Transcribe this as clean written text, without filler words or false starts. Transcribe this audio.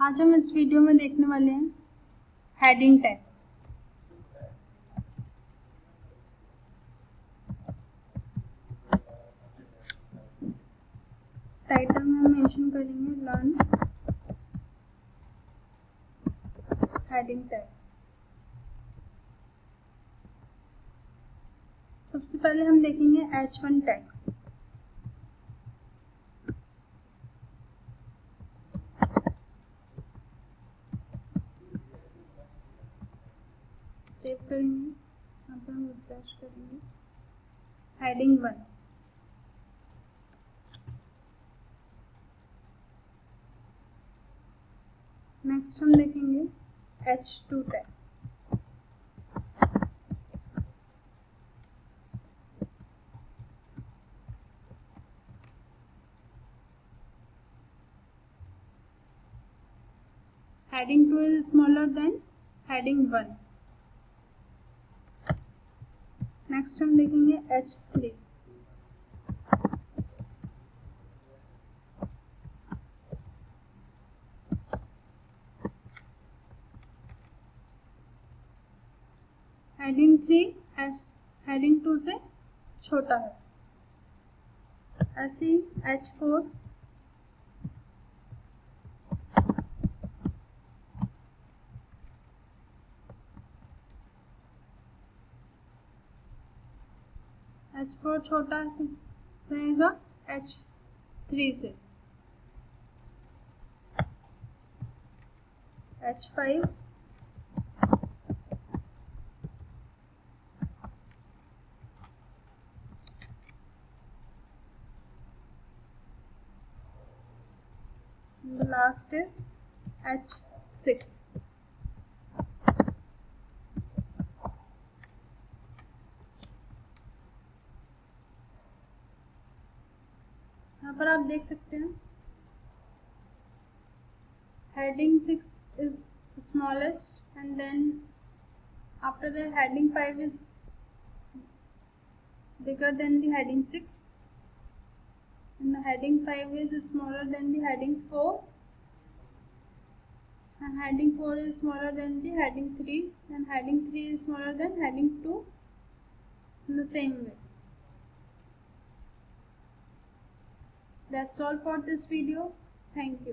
आज हम इस वीडियो में देखने वाले हैं हेडिंग टैग। टाइटल में हम मेंशन करेंगे लर्न हेडिंग टैग। सबसे पहले हम देखेंगे H1 टैग। सेव करेंगे, यहाँ पर हम रिफ्रेश करेंगे। हेडिंग 1, नेक्स्ट हम देखेंगे H2 tag. Heading 2 is smaller than heading 1. Next हम देखेंगे H3। हेडिंग 3 हेडिंग 2 से छोटा है। ऐसे ही H4, H4 छोटा रहेगा H3 से। H5, the last is H6। यहाँ पर आप देख सकते हैं heading 6 is smallest, and then after that heading 5 is bigger than the heading 6, and the heading 5 is smaller than the heading 4, and heading 4 is smaller than the heading 3, and heading 3 is smaller than heading 2 in the same way. That's all for this video. Thank you.